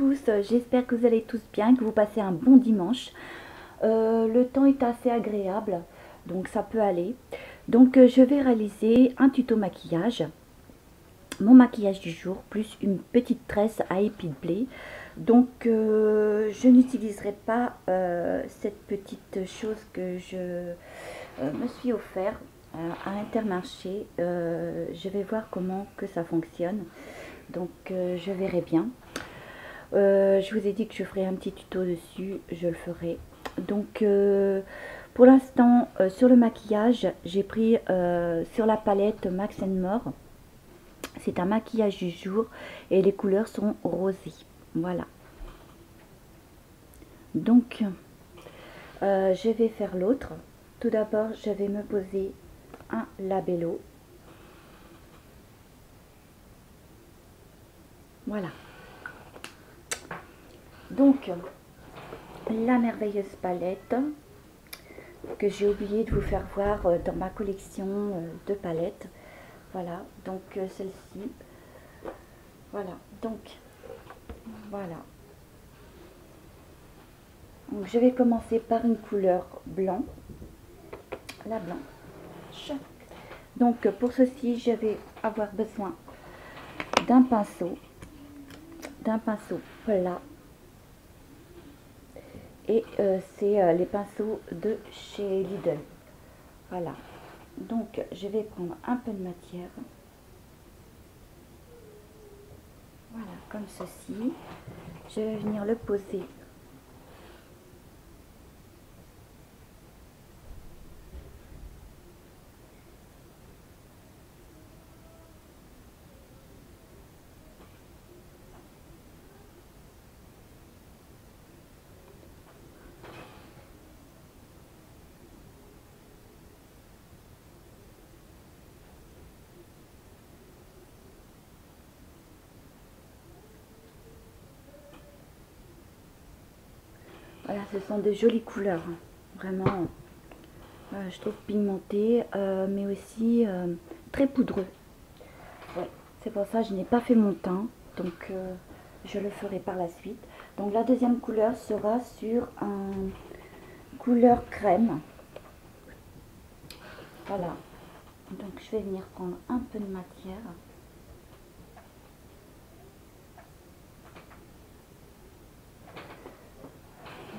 tous, j'espère que vous allez tous bien, que vous passez un bon dimanche. Le temps est assez agréable, donc ça peut aller. Donc je vais réaliser un tuto maquillage, mon maquillage du jour, plus une petite tresse à épis de blé. Donc je n'utiliserai pas cette petite chose que je me suis offert à Intermarché. Je vais voir comment que ça fonctionne. Donc je verrai bien. Je vous ai dit que je ferai un petit tuto dessus, je le ferai. Donc pour l'instant sur le maquillage, j'ai pris sur la palette Max More. C'est un maquillage du jour et les couleurs sont rosées. Voilà. Donc je vais faire l'autre. Tout d'abord, je vais me poser un labello. Voilà. Donc, la merveilleuse palette que j'ai oublié de vous faire voir dans ma collection de palettes. Voilà, donc celle-ci. Voilà, donc, voilà. Donc, je vais commencer par une couleur blanc. La blanche. Donc, pour ceci, je vais avoir besoin d'un pinceau plat. Et c'est les pinceaux de chez Lidl. Voilà. Donc, je vais prendre un peu de matière. Voilà, comme ceci. Je vais venir le poser. Voilà, ce sont de jolies couleurs. Vraiment, je trouve pigmenté, mais aussi très poudreux. Ouais, c'est pour ça que je n'ai pas fait mon teint. Donc, je le ferai par la suite. Donc, la deuxième couleur sera sur un couleur crème. Voilà. Donc, je vais venir prendre un peu de matière.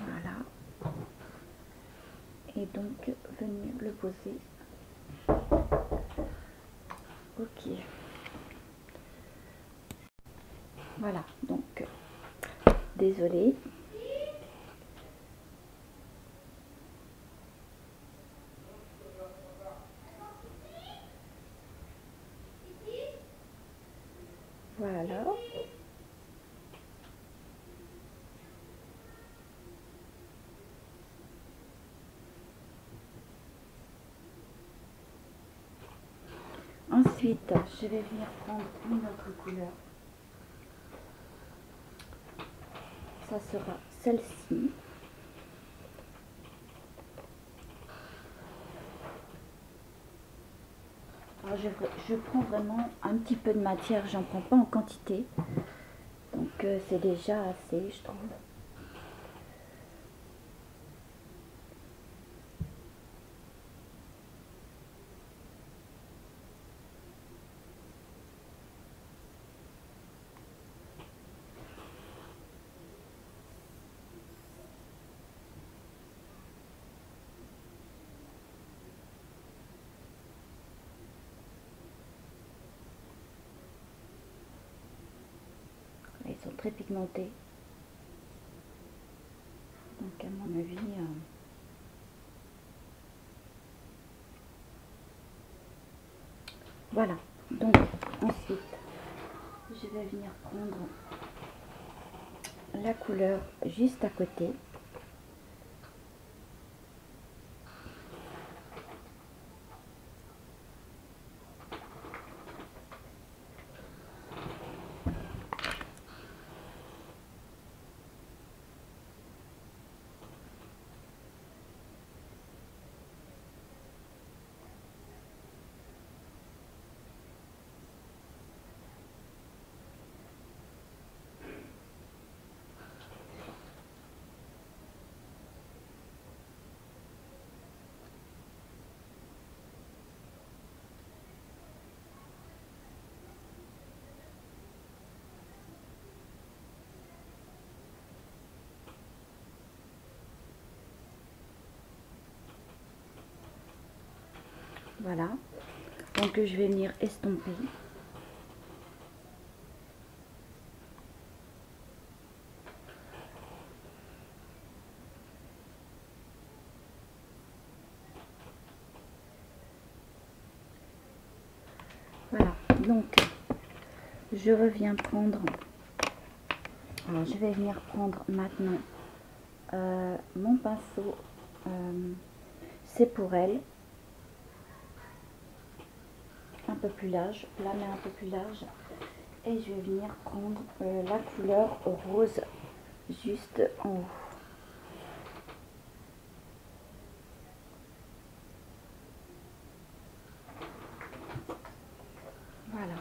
Voilà. Et donc, venir le poser. Ok. Voilà. Donc, désolée. Voilà. Ensuite, je vais venir prendre une autre couleur. Ça sera celle-ci. Alors je prends vraiment un petit peu de matière, j'en prends pas en quantité. Donc c'est déjà assez, je trouve. Ils sont très pigmentés. Donc à mon avis... Voilà. Donc ensuite, je vais venir prendre la couleur juste à côté. Voilà. Donc je vais venir estomper. Voilà, donc je reviens prendre, alors je vais venir prendre maintenant mon pinceau, c'est pour elle, un peu plus large, la main un peu plus large, et je vais venir prendre la couleur rose juste en haut. Voilà.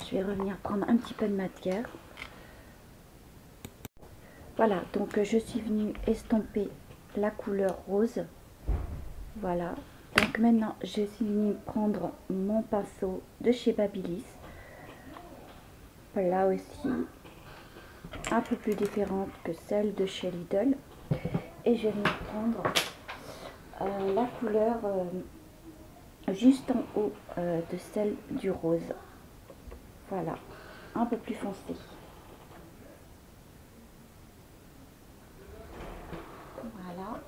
Je vais revenir prendre un petit peu de matière. Voilà, donc je suis venue estomper la couleur rose. Voilà, donc maintenant je suis venue prendre mon pinceau de chez Babyliss. Là aussi, un peu plus différente que celle de chez Lidl. Et je vais venir prendre la couleur juste en haut de celle du rose. Voilà, un peu plus foncé. Voilà,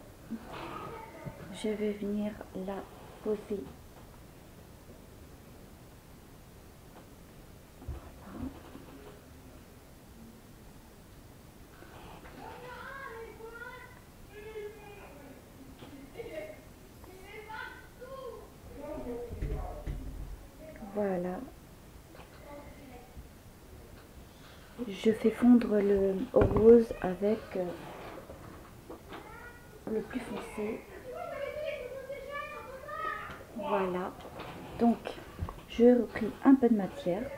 je vais venir la poser. Voilà, je fais fondre le rose avec le plus foncé. Voilà, donc je repris un peu de matière.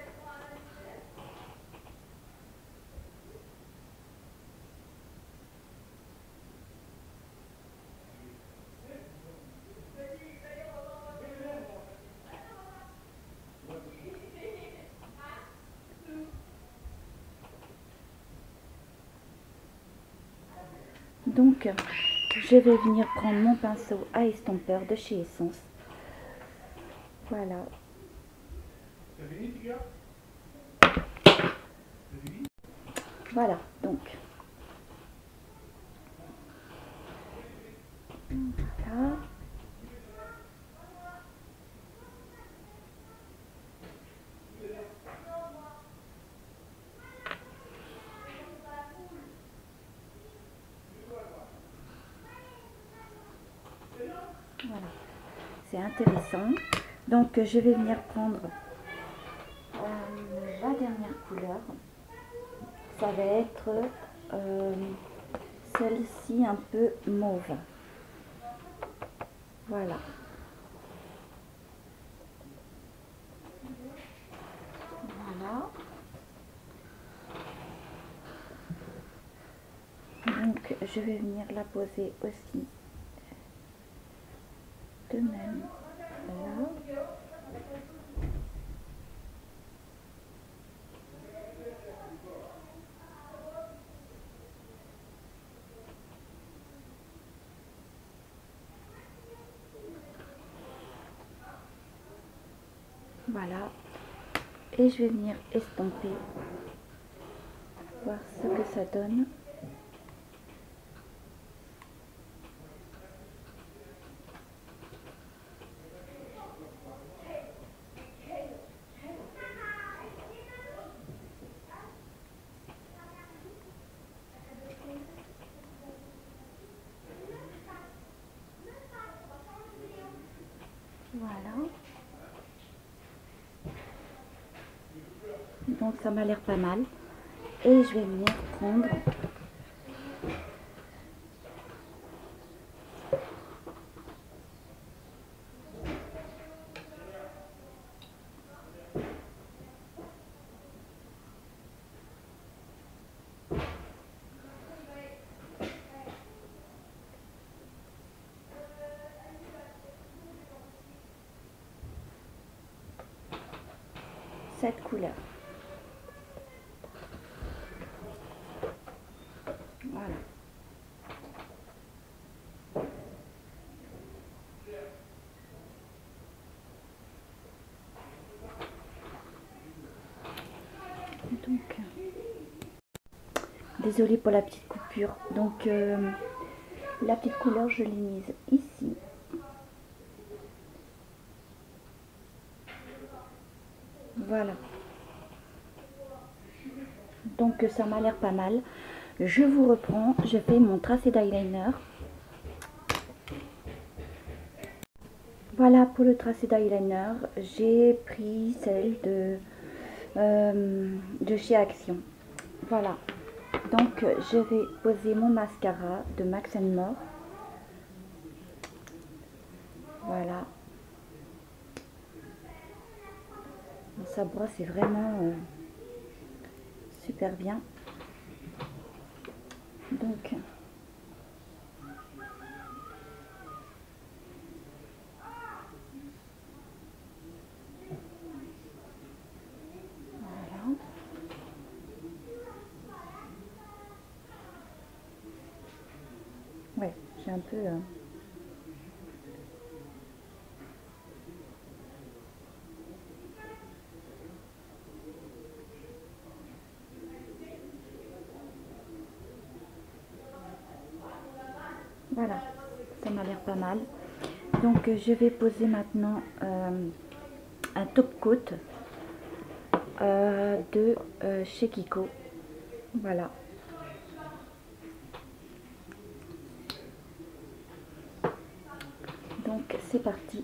Donc je vais venir prendre mon pinceau à estompeur de chez Essence. Voilà. Voilà, donc. Voilà. Voilà. C'est intéressant. Donc je vais venir prendre la dernière couleur. Ça va être celle-ci un peu mauve. Voilà. Voilà. Donc je vais venir la poser aussi de même là. Voilà. Et je vais venir estomper, voir ce que ça donne. Voilà. Donc ça m'a l'air pas mal. Et je vais venir prendre cette couleur. Voilà. Donc, désolée pour la petite coupure. Donc, la petite couleur, je l'ai mise ici. Voilà. Donc, ça m'a l'air pas mal. Je vous reprends. Je fais mon tracé d'eyeliner. Voilà pour le tracé d'eyeliner. J'ai pris celle de chez Action. Voilà. Donc, je vais poser mon mascara de Max More. Voilà. Ça brosse est vraiment super bien. Donc, voilà. Ouais, j'ai un peu... Voilà, ça m'a l'air pas mal. Donc je vais poser maintenant un top coat de chez Kiko. Voilà. Donc c'est parti.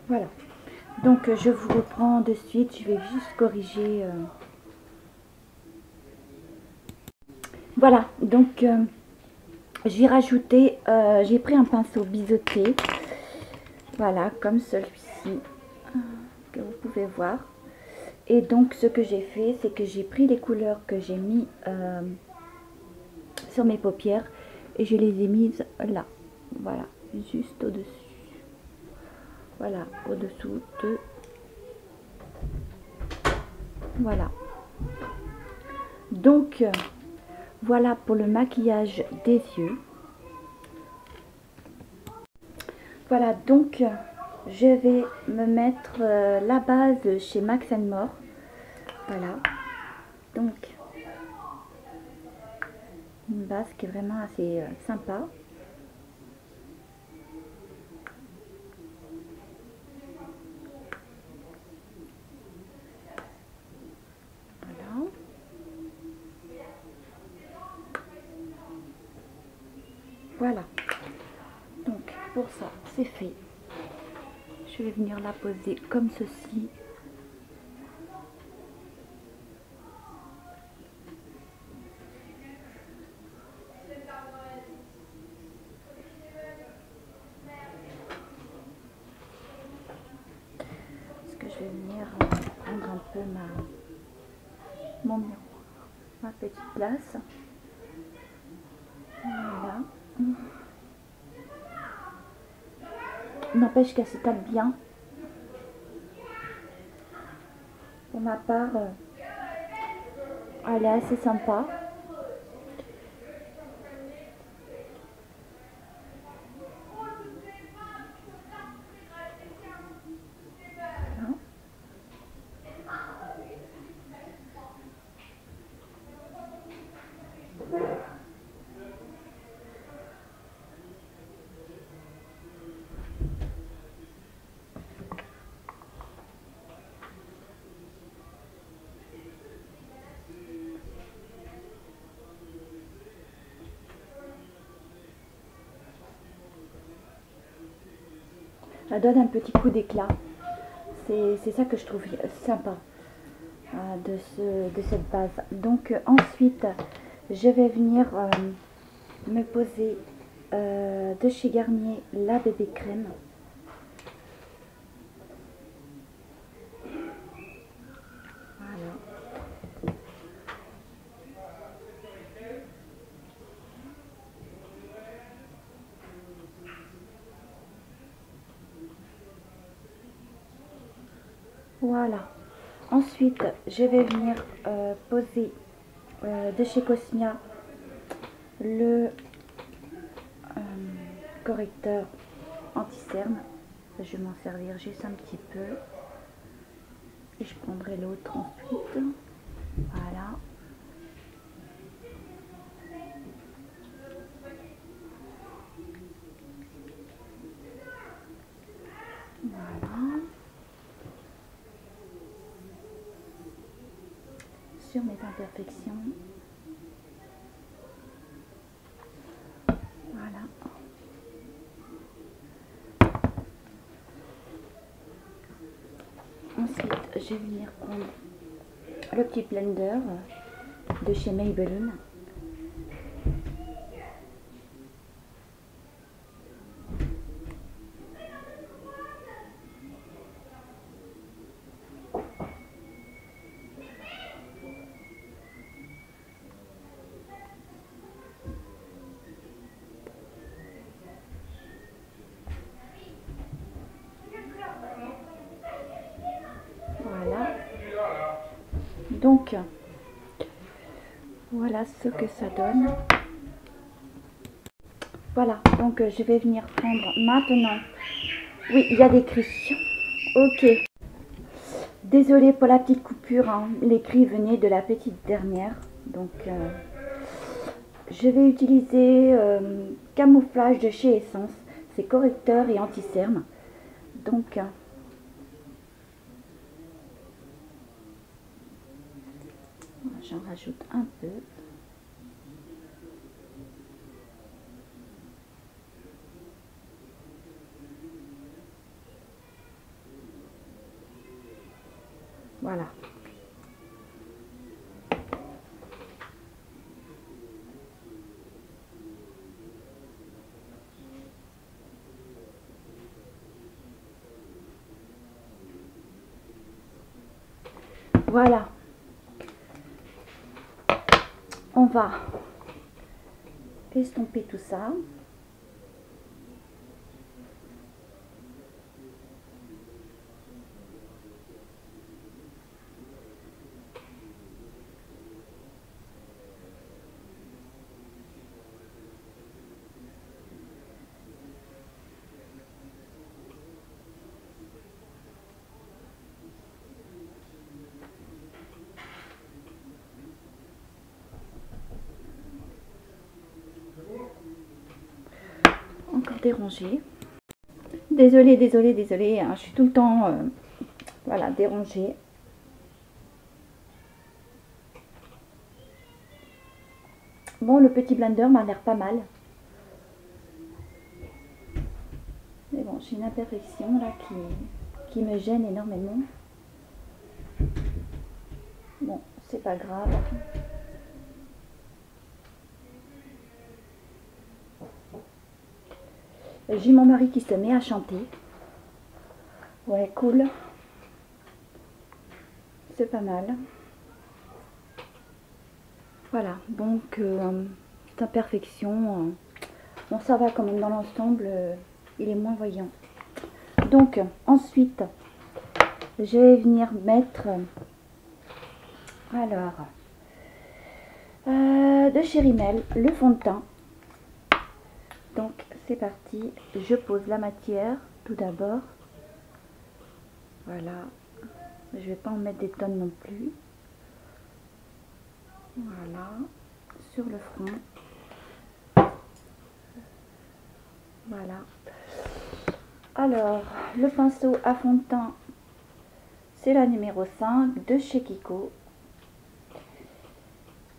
Voilà. Donc je vous reprends de suite. Je vais juste corriger. Voilà. Donc j'ai rajouté. J'ai pris un pinceau biseauté. Voilà, comme celui-ci que vous pouvez voir. Et donc ce que j'ai fait, c'est que j'ai pris les couleurs que j'ai mis sur mes paupières et je les ai mises là. Voilà, juste au-dessus. Voilà, au-dessous de... Voilà. Donc, voilà pour le maquillage des yeux. Voilà, donc, je vais me mettre la base chez Max More. Voilà. Donc, une base qui est vraiment assez sympa. Voilà, donc pour ça c'est fait. Je vais venir la poser comme ceci. Parce que je vais venir prendre un peu mon miroir, ma petite place. Voilà. N'empêche qu'elle se tape bien. Pour ma part, elle est assez sympa. Elle donne un petit coup d'éclat. C'est ça que je trouve sympa de cette base. Donc ensuite, je vais venir me poser de chez Garnier la bébé crème. Voilà. Voilà. Ensuite, je vais venir poser de chez Cosmia le correcteur anti-cerne. Je vais m'en servir juste un petit peu. Et je prendrai l'autre ensuite. Voilà. Voilà. Sur mes imperfections. Voilà. Ensuite, je vais venir prendre le petit blender de chez Maybelline. Voilà. Donc, voilà ce que ça donne. Voilà, donc je vais venir prendre maintenant. Oui, il y a des cris. Ok. Désolée pour la petite coupure, hein. Les cris venaient de la petite dernière. Donc, je vais utiliser camouflage de chez Essence. C'est correcteur et anti-cerne. Donc, j'en rajoute un peu. Voilà. Voilà. On va estomper tout ça. Encore dérangé. Désolée, hein, je suis tout le temps voilà, dérangée. Bon, le petit blender m'a l'air pas mal. Mais bon, j'ai une imperfection là qui me gêne énormément. Bon, c'est pas grave. J'ai mon mari qui se met à chanter. Ouais, cool. C'est pas mal. Voilà, donc cette imperfection, bon ça va quand même dans l'ensemble, il est moins voyant. Donc ensuite, je vais venir mettre, alors, de chez Rimmel, le fond de teint. Donc c'est parti, je pose la matière tout d'abord. Voilà, je vais pas en mettre des tonnes non plus. Voilà, sur le front. Voilà. Alors, le pinceau à fond de teint, c'est la numéro 5 de chez Kiko.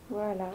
Voilà.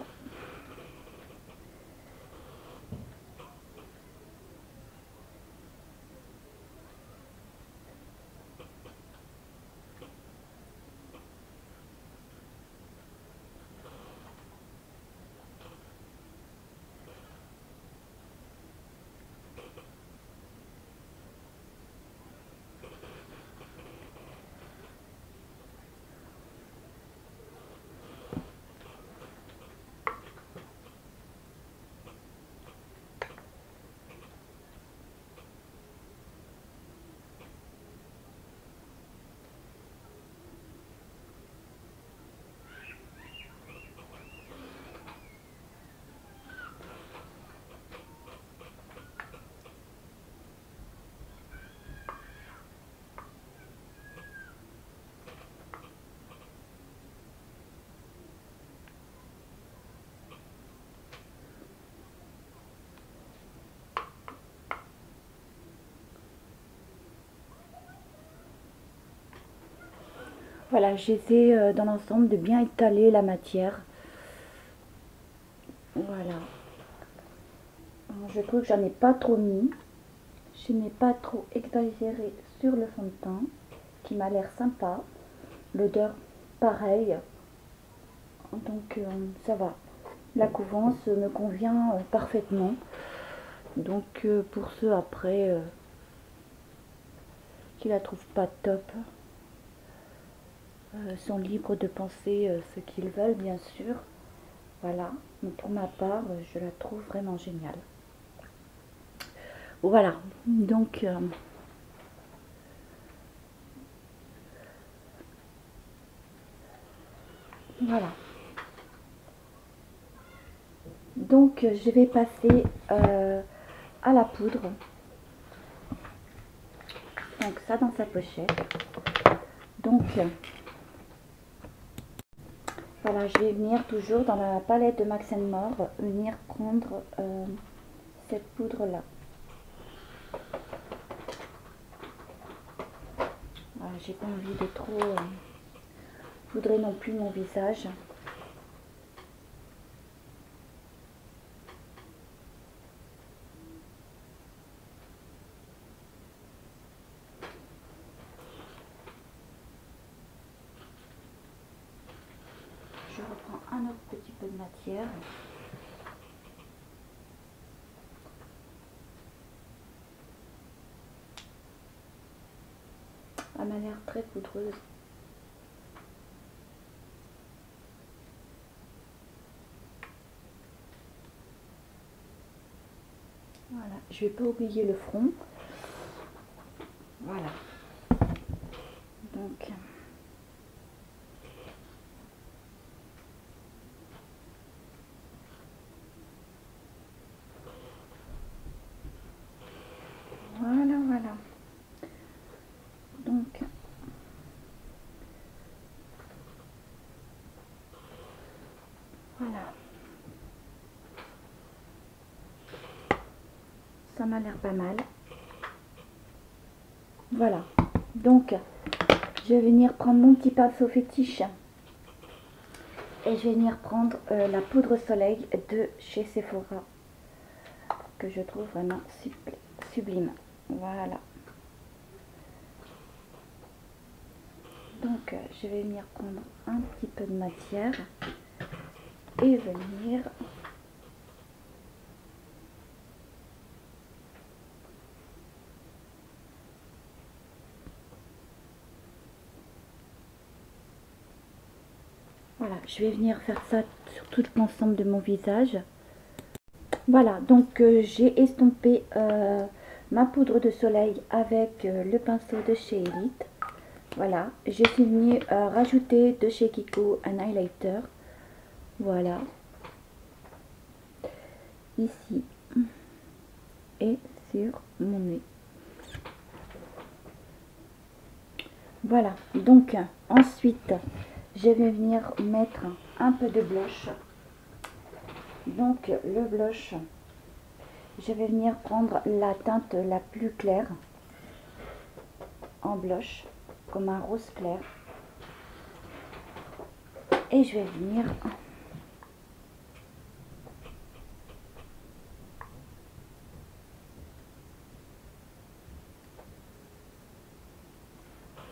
Voilà, j'essaie dans l'ensemble de bien étaler la matière. Voilà. Alors, je trouve que j'en ai pas trop mis. Je n'ai pas trop exagéré sur le fond de teint, qui m'a l'air sympa. L'odeur, pareil. Donc, ça va. La couvance me convient parfaitement. Donc, pour ceux après qui la trouvent pas top, sont libres de penser ce qu'ils veulent, bien sûr. Voilà. Mais pour ma part, je la trouve vraiment géniale. Voilà. Donc, voilà. Donc, je vais passer à la poudre. Donc, ça dans sa pochette. Donc, voilà, je vais venir toujours dans la palette de Max More, venir prendre cette poudre-là. Voilà, j'ai pas envie de trop poudrer non plus mon visage. Je reprends un autre petit peu de matière. Elle m'a l'air très poudreuse. Voilà, je vais pas oublier le front. Voilà. Donc, voilà, voilà. Donc, voilà. Ça m'a l'air pas mal. Voilà. Donc, je vais venir prendre mon petit pinceau fétiche. Et je vais venir prendre la poudre soleil de chez Sephora. Que je trouve vraiment sublime. Voilà. Donc, je vais venir prendre un petit peu de matière. Et venir... Voilà, je vais venir faire ça sur tout l'ensemble de mon visage. Voilà, donc j'ai estompé ma poudre de soleil avec le pinceau de chez Elite. Voilà, je suis venue rajouter de chez Kiko un highlighter. Voilà. Ici. Et sur mon nez. Voilà, donc ensuite, je vais venir mettre un peu de blush. Donc le blush, je vais venir prendre la teinte la plus claire en blush, comme un rose clair. Et je vais venir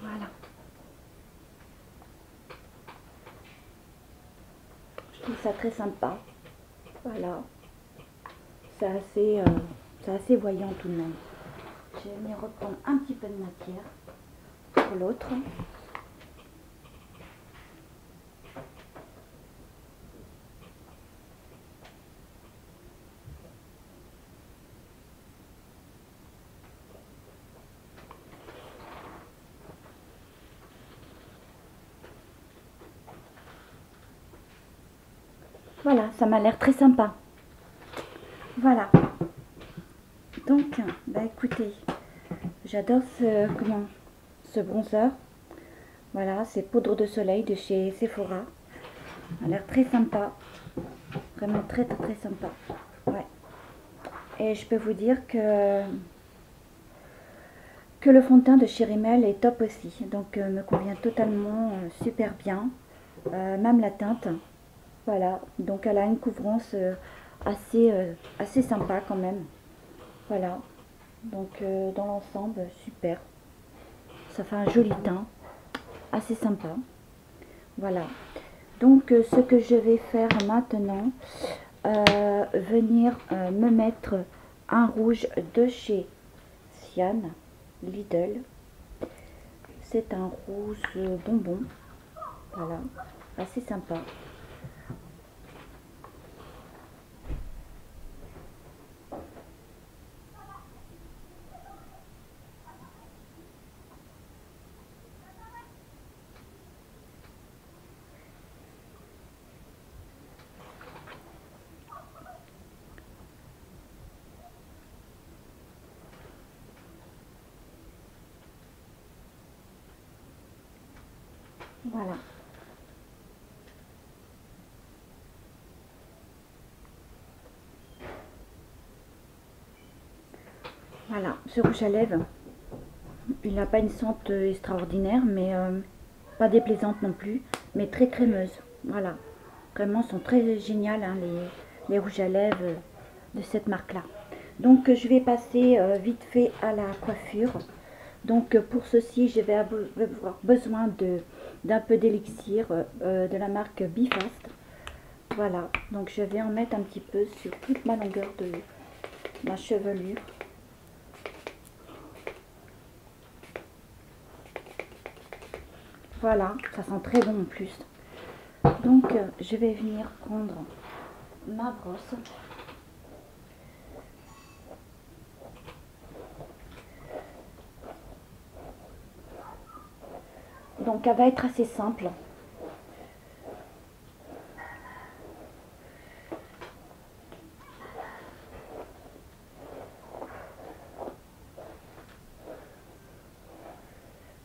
voilà. Je trouve ça très sympa. Voilà. C'est assez voyant tout de même. Je vais venir reprendre un petit peu de matière pour l'autre. Voilà, ça m'a l'air très sympa. Voilà. Donc, bah écoutez, j'adore ce bronzer. Voilà, c'est poudre de soleil de chez Sephora. Ça a l'air très sympa. Vraiment très très très sympa. Ouais. Et je peux vous dire que que le fond de teint de chez Rimmel est top aussi. Donc me convient totalement, super bien. Même la teinte. Voilà, donc elle a une couvrance assez sympa quand même. Voilà, donc dans l'ensemble, super. Ça fait un joli teint, assez sympa. Voilà, donc ce que je vais faire maintenant, venir me mettre un rouge de chez Sian, Lidl. C'est un rouge bonbon, voilà, assez sympa. Voilà. Voilà, ce rouge à lèvres, il n'a pas une sente extraordinaire, mais pas déplaisante non plus, mais très crémeuse. Voilà, vraiment sont très géniales hein, les rouges à lèvres de cette marque-là. Donc je vais passer vite fait à la coiffure. Donc pour ceci, je vais avoir besoin d'un peu d'élixir de la marque Bifast. Voilà, donc je vais en mettre un petit peu sur toute ma longueur de ma chevelure. Voilà, ça sent très bon en plus. Donc je vais venir prendre ma brosse. Donc elle va être assez simple.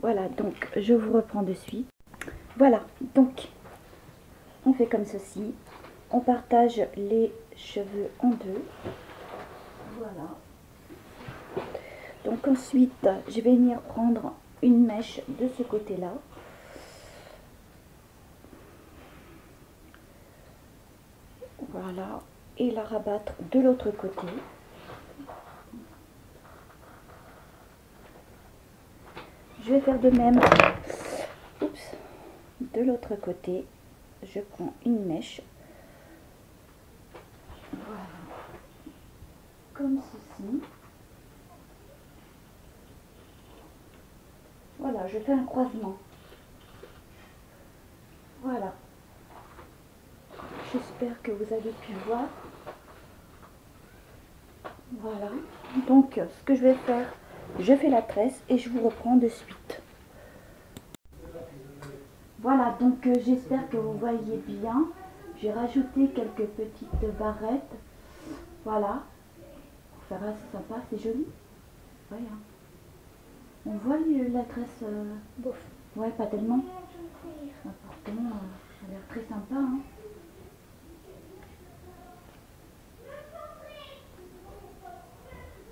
Voilà, donc je vous reprends de suite. Voilà, donc on fait comme ceci. On partage les cheveux en deux. Voilà. Donc ensuite, je vais venir prendre une mèche de ce côté-là. Voilà. Et la rabattre de l'autre côté. Je vais faire de même. Oups. De l'autre côté, je prends une mèche. Voilà. Comme ceci. Voilà, je fais un croisement. Voilà. J'espère que vous avez pu voir. Voilà. Donc, ce que je vais faire, je fais la tresse et je vous reprends de suite. Voilà, donc j'espère que vous voyez bien. J'ai rajouté quelques petites barrettes. Voilà. Ça va, c'est sympa, c'est joli. Ouais, hein. On voit la tresse. Bof. Ouais, pas tellement. Pourtant, ça a l'air très sympa. Hein.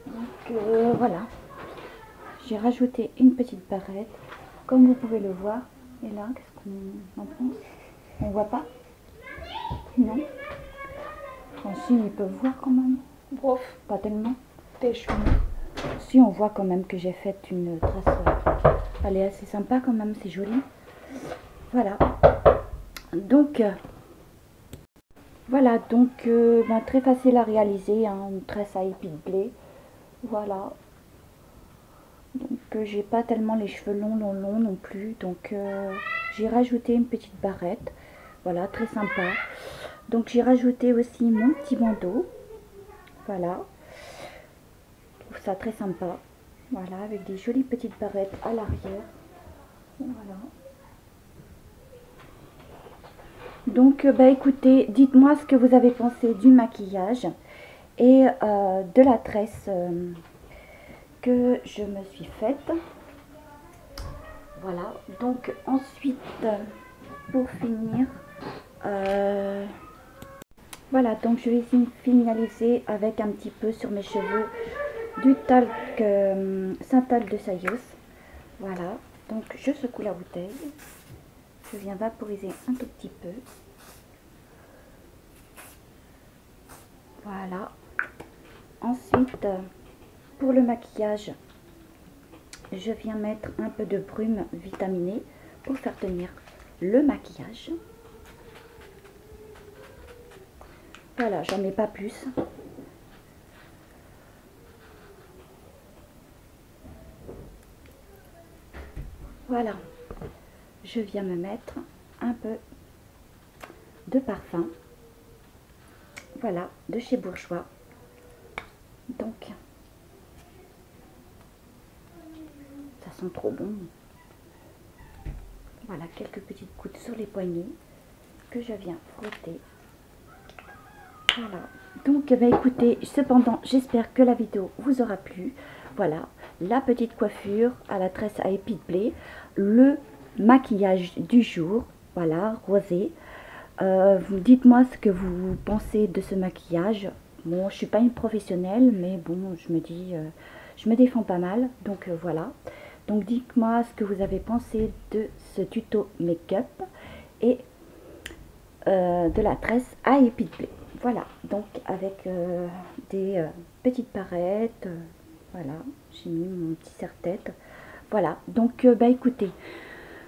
Donc voilà. J'ai rajouté une petite barrette. Comme vous pouvez le voir. Et là, qu'est-ce qu'on en pense? On voit pas? Non. Si, ils peuvent voir quand même. Bof. Pas tellement. T'es chou. Si, on voit quand même que j'ai fait une trace. Elle est assez sympa quand même, c'est joli. Voilà. Donc, voilà, donc ben, très facile à réaliser, hein, une tresse à épis de blé. Voilà. Donc, j'ai pas tellement les cheveux longs non plus. Donc, j'ai rajouté une petite barrette. Voilà, très sympa. Donc, j'ai rajouté aussi mon petit bandeau. Voilà. Je trouve ça très sympa. Voilà, avec des jolies petites barrettes à l'arrière. Voilà. Donc, bah écoutez, dites-moi ce que vous avez pensé du maquillage et de la tresse que je me suis faite. Voilà, donc ensuite, pour finir, voilà, donc je vais finaliser avec un petit peu sur mes cheveux du talc Synthal de Sayos. Voilà, donc je secoue la bouteille. Je viens vaporiser un tout petit peu. Voilà. Ensuite, pour le maquillage, je viens mettre un peu de brume vitaminée pour faire tenir le maquillage. Voilà, j'en mets pas plus. Voilà, je viens me mettre un peu de parfum. Voilà, de chez Bourjois. Donc, ça sent trop bon. Voilà, quelques petites gouttes sur les poignets que je viens frotter. Voilà. Donc, écoutez, cependant, j'espère que la vidéo vous aura plu. Voilà, la petite coiffure à la tresse à épis de blé, le maquillage du jour, voilà, rosé. Dites-moi ce que vous pensez de ce maquillage. Bon, je suis pas une professionnelle, mais bon, je me dis, je me défends pas mal, donc voilà. Donc dites-moi ce que vous avez pensé de ce tuto make-up et de la tresse à épis de blé. Voilà, donc avec des petites paillettes, voilà, j'ai mis mon petit serre-tête. Voilà, donc bah écoutez,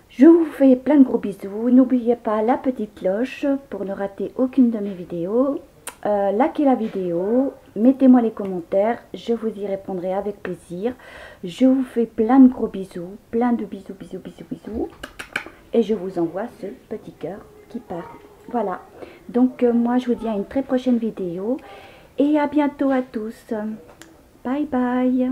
je vous fais plein de gros bisous. N'oubliez pas la petite cloche pour ne rater aucune de mes vidéos. Likez la vidéo, mettez-moi les commentaires, je vous y répondrai avec plaisir. Je vous fais plein de gros bisous, plein de bisous, bisous, bisous, bisous. Et je vous envoie ce petit cœur qui part. Voilà, donc moi je vous dis à une très prochaine vidéo et à bientôt à tous. Bye bye.